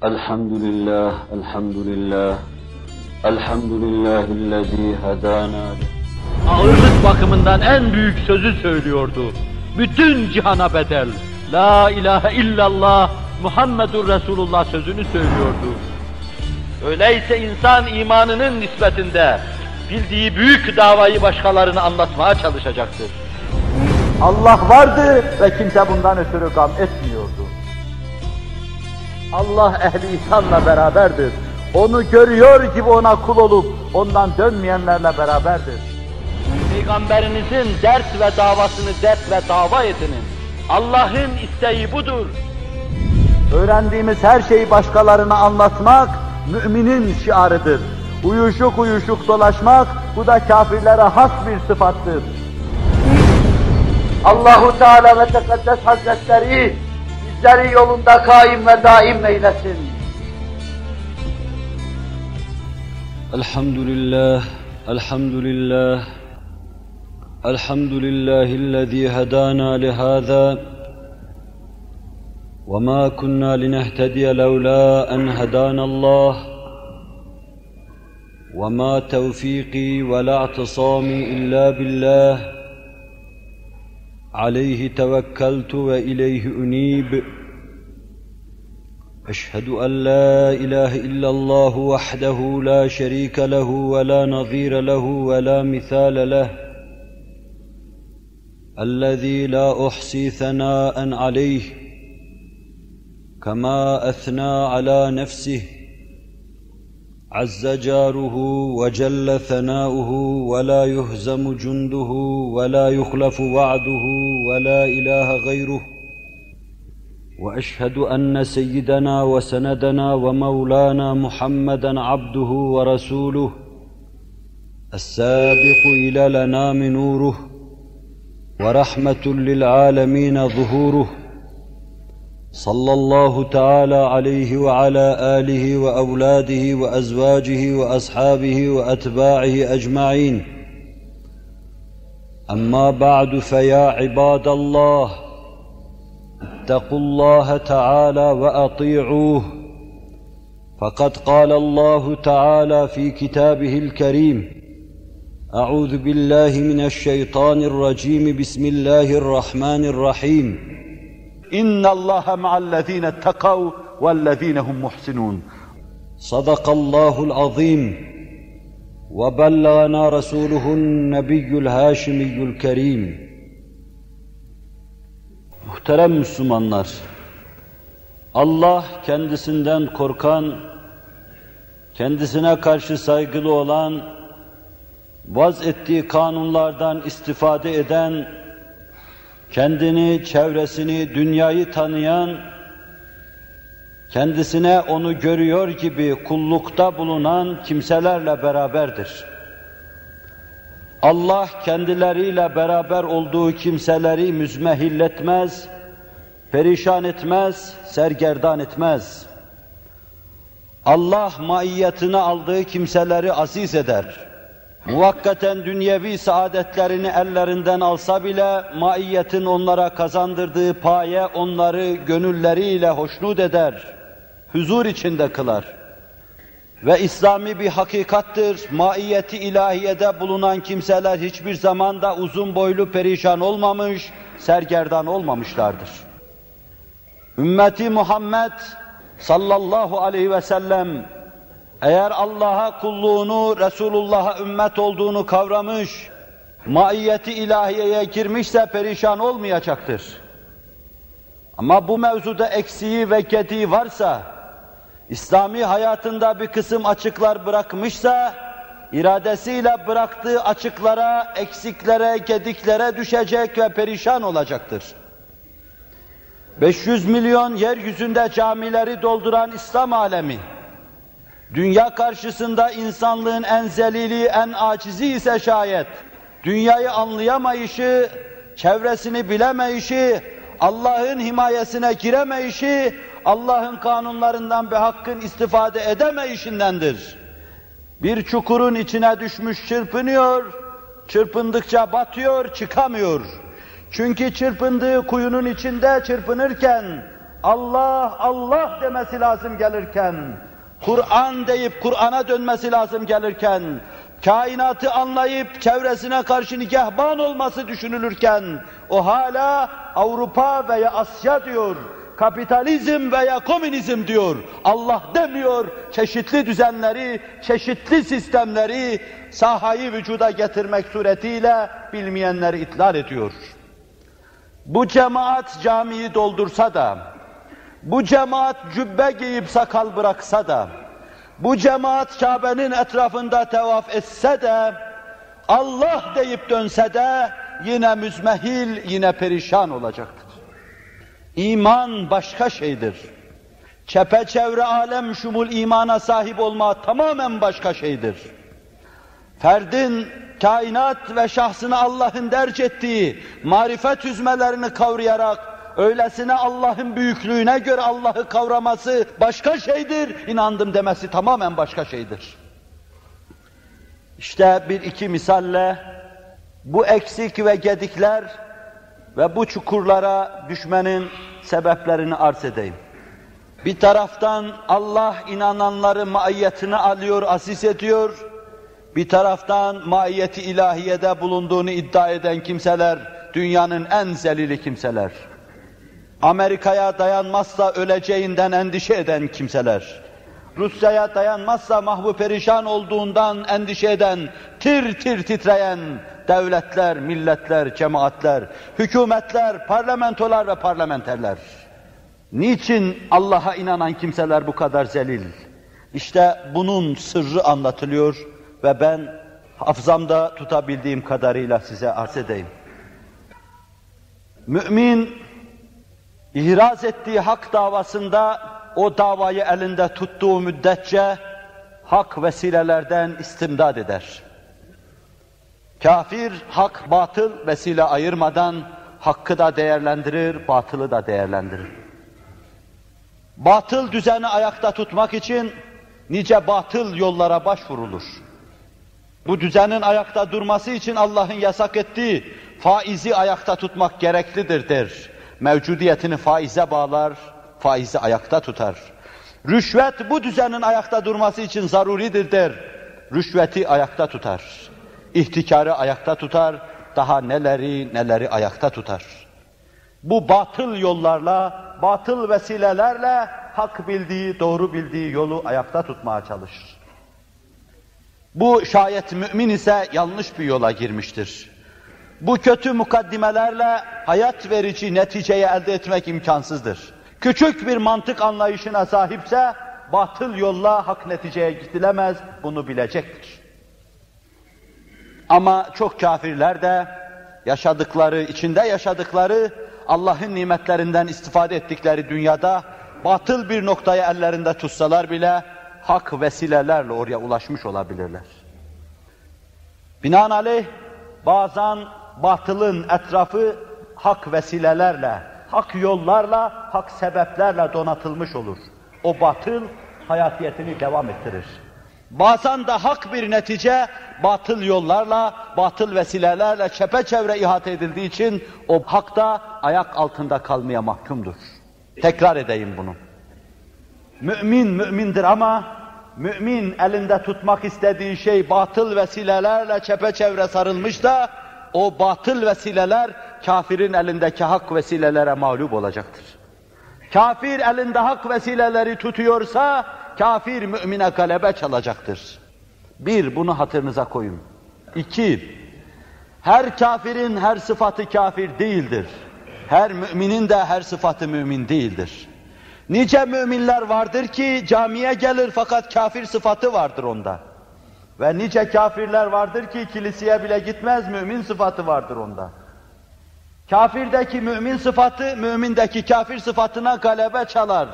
Elhamdülillah, elhamdülillah, elhamdülillahillezî hedâna. Ağırlık bakımından en büyük sözü söylüyordu. Bütün cihana bedel. La ilahe illallah Muhammedur Resulullah sözünü söylüyordu. Öyleyse insan imanının nispetinde bildiği büyük davayı başkalarına anlatmaya çalışacaktır. Allah vardı ve kimse bundan ötürü gam etmiyordu. Allah ehli ihsanla beraberdir. Onu görüyor gibi ona kul olup ondan dönmeyenlerle beraberdir. Peygamberinizin dert ve davasını dert ve dava edinin. Allah'ın isteği budur. Öğrendiğimiz her şeyi başkalarına anlatmak müminin şiarıdır. Uyuşuk uyuşuk dolaşmak bu da kafirlere has bir sıfattır. Allahu Teala ve Tekaddes Hazretleri bizleri yolunda kaim ve daim eylesin. Elhamdülillah, elhamdülillah, elhamdülillahillezî hedâna lihâzâ ve mâ kunnâ linehtediye levlâ en hedânallâh ve mâ tevfîqî ve la i'tisâmî illâ billâh aleyhi tevekkeltu ve ileyhi unîb. أشهد أن لا إله إلا الله وحده لا شريك له ولا نظير له ولا مثال له الذي لا أحصي ثناء عليه كما أثنى على نفسه عز جاره وجل ثناؤه ولا يهزم جنده ولا يخلف وعده ولا إله غيره وأشهد أن سيدنا وسندنا ومولانا محمدًا عبده ورسوله السابق إلى الأنام نوره ورحمة للعالمين ظهوره صلى الله تعالى عليه وعلى آله وأولاده وأزواجه وأصحابه وأتباعه أجمعين. أما بعد فيا عباد الله اتقوا الله تعالى وأطيعوه فقد قال الله تعالى في كتابه الكريم أعوذ بالله من الشيطان الرجيم بسم الله الرحمن الرحيم إن الله مع الذين اتقوا والذين هم محسنون. صدق الله العظيم وبلغنا رسوله النبي الهاشمي الكريم. Muhterem Müslümanlar, Allah kendisinden korkan, kendisine karşı saygılı olan, vaz ettiği kanunlardan istifade eden, kendini, çevresini, dünyayı tanıyan, kendisine onu görüyor gibi kullukta bulunan kimselerle beraberdir. Allah kendileriyle beraber olduğu kimseleri müzmehil etmez, perişan etmez, sergerdan etmez. Allah maiyetine aldığı kimseleri aziz eder. Muvakkaten dünyevi saadetlerini ellerinden alsa bile maiyetin onlara kazandırdığı paye onları gönülleriyle hoşnut eder, huzur içinde kılar. Ve İslami bir hakikattır, maiyeti ilahiyede bulunan kimseler hiçbir zaman da uzun boylu perişan olmamış, sergerdan olmamışlardır. Ümmeti Muhammed sallallahu aleyhi ve sellem eğer Allah'a kulluğunu, Resulullah'a ümmet olduğunu kavramış, maiyeti ilahiyeye girmişse perişan olmayacaktır. Ama bu mevzuda eksiği ve gediği varsa, İslami hayatında bir kısım açıklar bırakmışsa, iradesiyle bıraktığı açıklara, eksiklere, gediklere düşecek ve perişan olacaktır. 500 milyon yeryüzünde camileri dolduran İslam alemi, dünya karşısında insanlığın en zelili, en acizi ise şayet, dünyayı anlayamayışı, çevresini bilemeyişi, Allah'ın himayesine giremeyişi, Allah'ın kanunlarından bir hakkın istifade edemeyişindendir. Bir çukurun içine düşmüş çırpınıyor, çırpındıkça batıyor, çıkamıyor. Çünkü çırpındığı kuyunun içinde çırpınırken Allah, Allah demesi lazım gelirken, Kur'an deyip Kur'an'a dönmesi lazım gelirken, kainatı anlayıp çevresine karşı nigahban olması düşünülürken, o hala Avrupa veya Asya diyor, kapitalizm veya komünizm diyor, Allah demiyor, çeşitli düzenleri, çeşitli sistemleri sahayı vücuda getirmek suretiyle bilmeyenleri itlal ediyor. Bu cemaat camiyi doldursa da, bu cemaat cübbe giyip sakal bıraksa da, bu cemaat Kabe'nin etrafında tevaf etse de, Allah deyip dönse de yine müzmehil, yine perişan olacaktır. İman başka şeydir. Çepeçevre alem şumul imana sahip olma tamamen başka şeydir. Ferdin kainat ve şahsını Allah'ın derc ettiği marifet hüzmelerini kavrayarak öylesine Allah'ın büyüklüğüne göre Allah'ı kavraması başka şeydir, inandım demesi tamamen başka şeydir. İşte bir iki misalle bu eksik ve gedikler ve bu çukurlara düşmenin sebeplerini arz edeyim. Bir taraftan Allah inananları maiyetine alıyor, aziz ediyor. Bir taraftan maiyeti ilahiyede bulunduğunu iddia eden kimseler, dünyanın en zelili kimseler. Amerika'ya dayanmazsa öleceğinden endişe eden kimseler. Rusya'ya dayanmazsa mahvu perişan olduğundan endişe eden, tir tir titreyen devletler, milletler, cemaatler, hükümetler, parlamentolar ve parlamenterler. Niçin Allah'a inanan kimseler bu kadar zelil? İşte bunun sırrı anlatılıyor ve ben hafızamda tutabildiğim kadarıyla size arz edeyim. Mümin, ihraz ettiği hak davasında o davayı elinde tuttuğu müddetçe hak vesilelerden istimdad eder. Kafir, hak, batıl vesile ayırmadan hakkı da değerlendirir, batılı da değerlendirir. Batıl düzeni ayakta tutmak için nice batıl yollara başvurulur. Bu düzenin ayakta durması için Allah'ın yasak ettiği faizi ayakta tutmak gereklidir der. Mevcudiyetini faize bağlar, faizi ayakta tutar. Rüşvet bu düzenin ayakta durması için zaruridir der. Rüşveti ayakta tutar. İhtikarı ayakta tutar, daha neleri ayakta tutar. Bu batıl yollarla, batıl vesilelerle hak bildiği, doğru bildiği yolu ayakta tutmaya çalışır. Bu şayet mümin ise yanlış bir yola girmiştir. Bu kötü mukaddimelerle hayat verici neticeyi elde etmek imkansızdır. Küçük bir mantık anlayışına sahipse batıl yolla hak neticeye gidilemez, bunu bilecektir. Ama çok kafirler de yaşadıkları, içinde yaşadıkları Allah'ın nimetlerinden istifade ettikleri dünyada batıl bir noktayı ellerinde tutsalar bile hak vesilelerle oraya ulaşmış olabilirler. Binaenaleyh bazen batılın etrafı hak vesilelerle, hak yollarla, hak sebeplerle donatılmış olur. O batıl hayatiyetini devam ettirir. Bazen de hak bir netice batıl yollarla, batıl vesilelerle çepeçevre ihate edildiği için o hak da ayak altında kalmaya mahkumdur. Tekrar edeyim bunu. Mümin mümindir ama mümin elinde tutmak istediği şey batıl vesilelerle çepeçevre sarılmış da o batıl vesileler kafirin elindeki hak vesilelere mağlup olacaktır. Kafir elinde hak vesileleri tutuyorsa kafir mümine galebe çalacaktır. Bir, bunu hatırınıza koyun. İki, her kafirin her sıfatı kafir değildir. Her müminin de her sıfatı mümin değildir. Nice müminler vardır ki camiye gelir fakat kafir sıfatı vardır onda. Ve nice kafirler vardır ki kiliseye bile gitmez, mümin sıfatı vardır onda. Kafirdeki mümin sıfatı, mümindeki kafir sıfatına galebe çalar.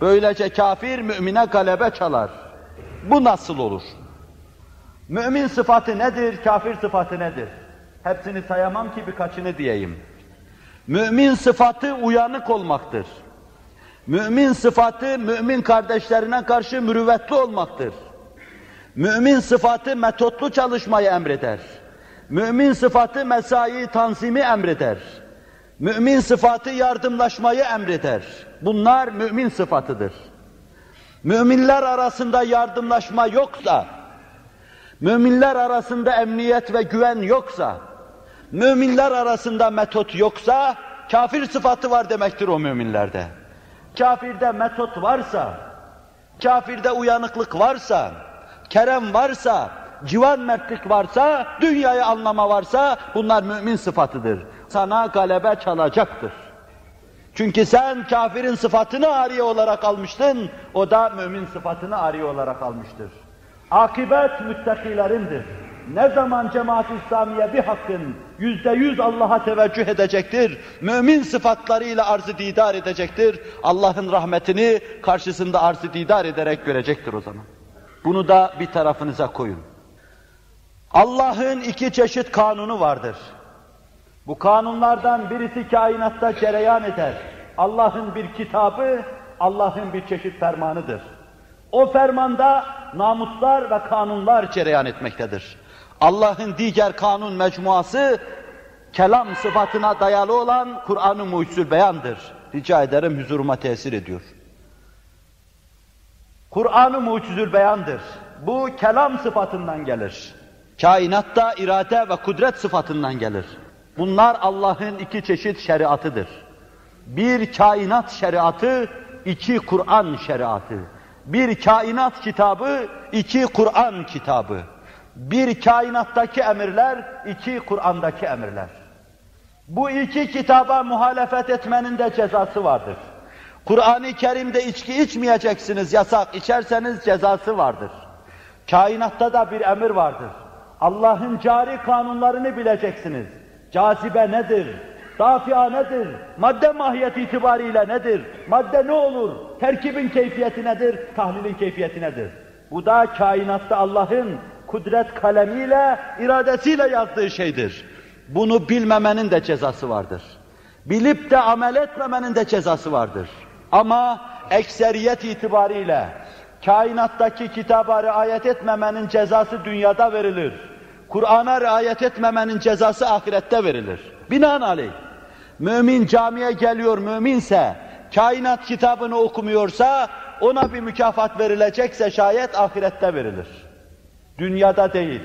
Böylece kafir mümine galebe çalar. Bu nasıl olur? Mümin sıfatı nedir, kafir sıfatı nedir? Hepsini sayamam ki birkaçını diyeyim. Mümin sıfatı uyanık olmaktır. Mümin sıfatı mümin kardeşlerine karşı mürüvvetli olmaktır. Mümin sıfatı metotlu çalışmayı emreder. Mümin sıfatı mesai tanzimi emreder. Mümin sıfatı yardımlaşmayı emreder. Bunlar mümin sıfatıdır. Müminler arasında yardımlaşma yoksa, müminler arasında emniyet ve güven yoksa, müminler arasında metot yoksa, kafir sıfatı var demektir o müminlerde. Kafirde metot varsa, kafirde uyanıklık varsa, kerem varsa, civan mertlik varsa, dünyayı anlama varsa, bunlar mümin sıfatıdır. Sana galebe çalacaktır. Çünkü sen kafirin sıfatını ariye olarak almıştın, o da mümin sıfatını ariye olarak almıştır. Akibet müttakilerindir. Ne zaman cemaat-i İslamiye bir hakkın %100 Allah'a teveccüh edecektir, mümin sıfatlarıyla arz-ı didar edecektir, Allah'ın rahmetini karşısında arz-ı didar ederek görecektir o zaman. Bunu da bir tarafınıza koyun. Allah'ın iki çeşit kanunu vardır. Bu kanunlardan birisi kainatta cereyan eder. Allah'ın bir kitabı, Allah'ın bir çeşit fermanıdır. O fermanda namuslar ve kanunlar cereyan etmektedir. Allah'ın diğer kanun mecmuası, kelam sıfatına dayalı olan Kur'an-ı Mucizül Beyan'dır. Rica ederim huzuruma tesir ediyor. Kur'an-ı Mucizül Beyan'dır. Bu kelam sıfatından gelir. Kainatta irade ve kudret sıfatından gelir. Bunlar Allah'ın iki çeşit şeriatıdır. Bir kainat şeriatı, iki Kur'an şeriatı. Bir kainat kitabı, iki Kur'an kitabı. Bir kainattaki emirler, iki Kur'an'daki emirler. Bu iki kitaba muhalefet etmenin de cezası vardır. Kur'an-ı Kerim'de içki içmeyeceksiniz, yasak, içerseniz cezası vardır. Kainatta da bir emir vardır. Allah'ın cari kanunlarını bileceksiniz. Cazibe nedir? Dafia nedir? Madde mahiyeti itibariyle nedir? Madde ne olur? Terkibin keyfiyeti nedir? Tahlilin keyfiyeti nedir? Bu da kainatta Allah'ın kudret kalemiyle, iradesiyle yazdığı şeydir. Bunu bilmemenin de cezası vardır. Bilip de amel etmemenin de cezası vardır. Ama ekseriyet itibariyle kainattaki kitaba riayet etmemenin cezası dünyada verilir. Kur'an'a riayet etmemenin cezası ahirette verilir. Binaenaleyh, mümin camiye geliyor, müminse, kainat kitabını okumuyorsa, ona bir mükafat verilecekse şayet ahirette verilir. Dünyada değil.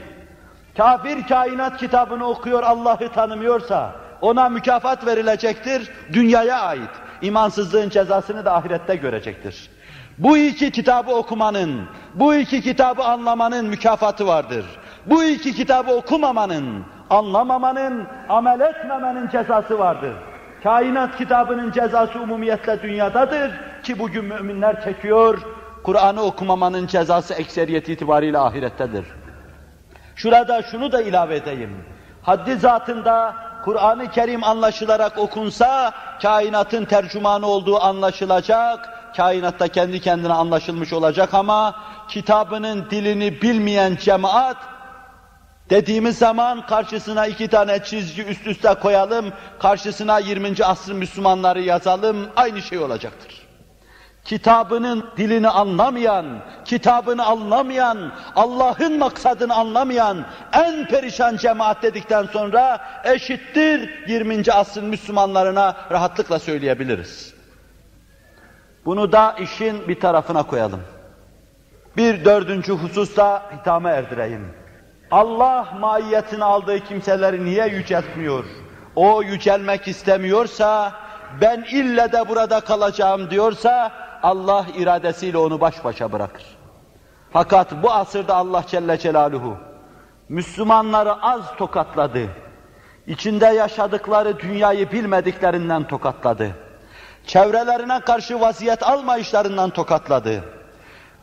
Kafir kainat kitabını okuyor, Allah'ı tanımıyorsa, ona mükafat verilecektir, dünyaya ait. İmansızlığın cezasını da ahirette görecektir. Bu iki kitabı okumanın, bu iki kitabı anlamanın mükafatı vardır. Bu iki kitabı okumamanın, anlamamanın, amel etmemenin cezası vardır. Kainat kitabının cezası umumiyetle dünyadadır ki bugün müminler çekiyor, Kur'an'ı okumamanın cezası ekseriyet itibariyle ahirettedir. Şurada şunu da ilave edeyim. Haddi zatında Kur'an-ı Kerim anlaşılarak okunsa, kainatın tercümanı olduğu anlaşılacak, kainatta kendi kendine anlaşılmış olacak ama kitabının dilini bilmeyen cemaat, dediğimiz zaman karşısına iki tane çizgi üst üste koyalım, karşısına 20. asrın Müslümanları yazalım, aynı şey olacaktır. Kitabının dilini anlamayan, kitabını anlamayan, Allah'ın maksadını anlamayan en perişan cemaat dedikten sonra eşittir 20. asrın Müslümanlarına rahatlıkla söyleyebiliriz. Bunu da işin bir tarafına koyalım. Bir dördüncü hususta hitama erdireyim. Allah maiyetini aldığı kimseleri niye yüceltmiyor? O yücelmek istemiyorsa, ben ille de burada kalacağım diyorsa, Allah iradesiyle onu baş başa bırakır. Fakat bu asırda Allah Celle Celaluhu, Müslümanları az tokatladı. İçinde yaşadıkları dünyayı bilmediklerinden tokatladı. Çevrelerine karşı vaziyet almayışlarından tokatladı.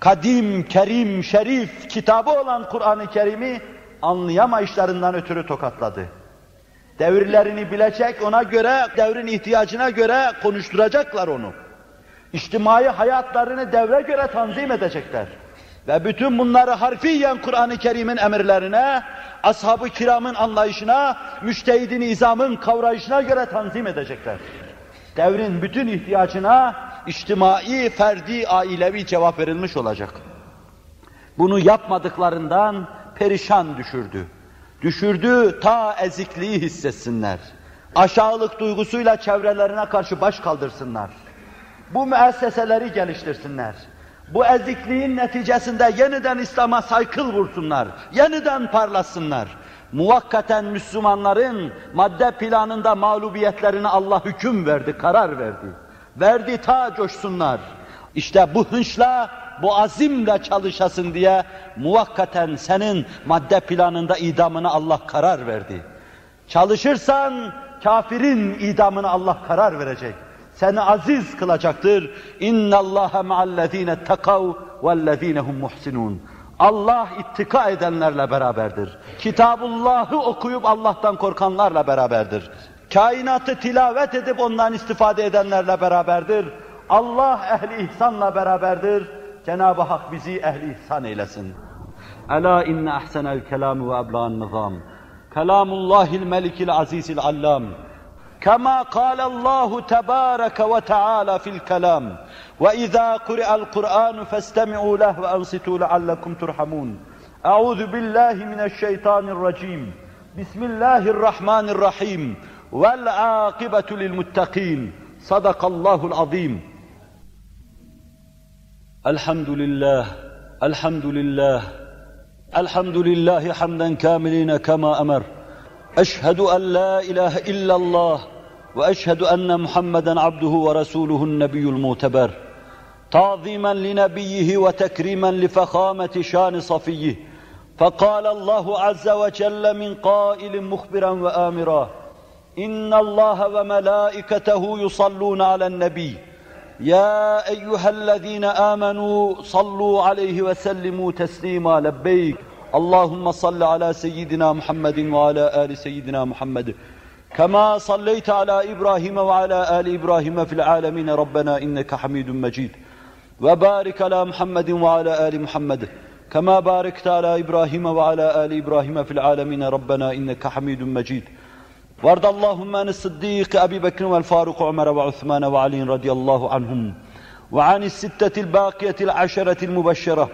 Kadim, kerim, şerif kitabı olan Kur'an-ı Kerim'i anlayamayışlarından ötürü tokatladı. Devirlerini bilecek, ona göre, devrin ihtiyacına göre konuşturacaklar onu. İçtimai hayatlarını devre göre tanzim edecekler. Ve bütün bunları harfiyen Kur'an-ı Kerim'in emirlerine, ashab-ı kiramın anlayışına, müştehid-i nizamın kavrayışına göre tanzim edecekler. Devrin bütün ihtiyacına içtimai, ferdi, ailevi cevap verilmiş olacak. Bunu yapmadıklarından perişan düşürdü. Düşürdü ta ezikliği hissetsinler. Aşağılık duygusuyla çevrelerine karşı baş kaldırsınlar. bu müesseseleri geliştirsinler. Bu ezikliğin neticesinde yeniden İslam'a saykıl vursunlar, yeniden parlasınlar. Muvakkaten Müslümanların madde planında mağlubiyetlerine Allah hüküm verdi, karar verdi. Verdi ta coşsunlar. İşte bu hınçla, bu azimle çalışasın diye muvakkaten senin madde planında idamına Allah karar verdi. Çalışırsan kafirin idamına Allah karar verecek. Seni aziz kılacaktır. İnna Allaha ma'allezine takav vellezinehum muhsinun. Allah ittika edenlerle beraberdir. Kitabullah'ı okuyup Allah'tan korkanlarla beraberdir. Kainatı tilavet edip ondan istifade edenlerle beraberdir. Allah ehli ihsanla beraberdir. Cenab-ı Hak bizi ehli ihsan eylesin. Ela inne ahsenel kelam ve ebla'n nizam. Kelamullahil melikil azizil allam. كما قال الله تبارك وتعالى في الكلام وإذا قرئ القرآن فاستمعوا له وأنصتوا لعلكم ترحمون أعوذ بالله من الشيطان الرجيم بسم الله الرحمن الرحيم والعاقبة للمتقين صدق الله العظيم. الحمد لله الحمد لله الحمد لله حمدا كاملين كما أمر. أشهد أن لا إله إلا الله وأشهد أن محمدا عبده ورسوله النبي المعتبر تعظيما لنبيه وتكريما لفخامة شان صفيه. فقال الله عز وجل من قائل مخبرا وآمرا إن الله وملائكته يصلون على النبي يا أيها الذين آمنوا صلوا عليه وسلموا تسليما لبيك اللهم صل على سيدنا محمد وعلى آل سيدنا محمد كما صليت على إبراهيم وعلى آل إبراهيم في العالمين ربنا إنك حميد مجيد وبارك على محمد وعلى آل محمد كما باركت على إبراهيم وعلى آل إبراهيم في العالمين ربنا إنك حميد مجيد وارض اللهم عن الصديق أبي بكر والفاروق عمر وعثمان وعلي رضي الله عنهم وعن الستة الباقية العشرة المبشرة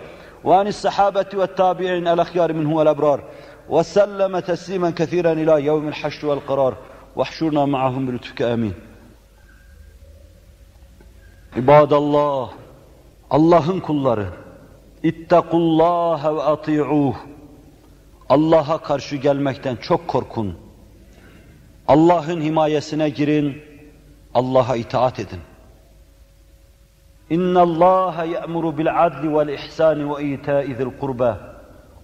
وعن الصحابة والتابعين الأخيار منهم والأبرار وسلم تسليما كثيرا إلى يوم الحشر والقرار واحشرنا معهم بلطفك آمين. İbadallah, Allah'ın kulları, ittakullaha ve ati'uh. Allah'a karşı gelmekten çok korkun. Allah'ın himayesine girin, Allah'a itaat edin. İnna Allaha ya'muru bil adli vel ihsani ve ita'i zil kurba.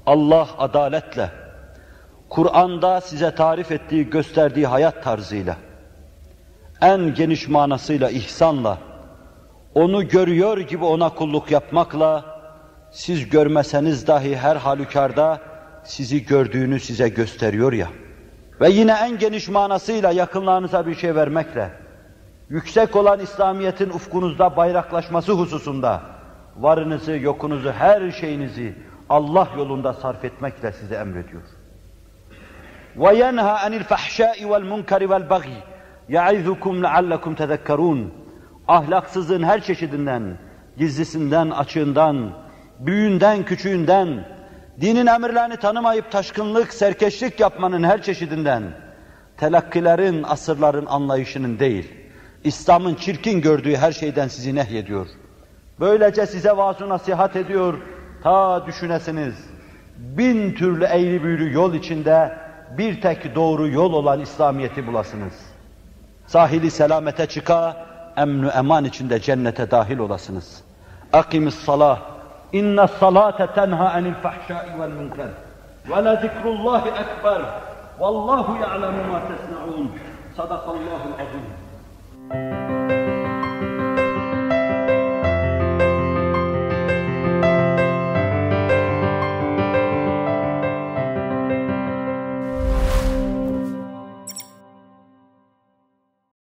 Allah adaletle, Kur'an'da size tarif ettiği, gösterdiği hayat tarzıyla, en geniş manasıyla ihsanla, onu görüyor gibi ona kulluk yapmakla, siz görmeseniz dahi her halükarda sizi gördüğünü size gösteriyor ya. Ve yine en geniş manasıyla yakınlarınıza bir şey vermekle, yüksek olan İslamiyet'in ufkunuzda bayraklaşması hususunda, varınızı, yokunuzu, her şeyinizi Allah yolunda sarf etmekle size emrediyor. وَيَنْهَا عَنِ الْفَحْشَاءِ وَالْمُنْكَرِ وَالْبَغْيِ يَعِذُكُمْ لَعَلَّكُمْ تَذَكَّرُونَ. Ahlaksızlığın her çeşidinden, gizlisinden, açığından, büyüğünden, küçüğünden, dinin emirlerini tanımayıp taşkınlık, serkeşlik yapmanın her çeşidinden, telakkilerin, asırların anlayışının değil, İslam'ın çirkin gördüğü her şeyden sizi nehyediyor. Böylece size vaaz-ı nasihat ediyor, ta düşünesiniz, 1000 türlü eğri büğrü yol içinde bir tek doğru yol olan İslamiyet'i bulasınız. Sahili selamete çıka, emn-ü eman içinde cennete dahil olasınız. Akimis-salah, inne's-salate tenha anil-fahşai vel-münker ve lezikrullahi ekber vallahu ya'lemu ma tesna'un. Sadakallahul azim.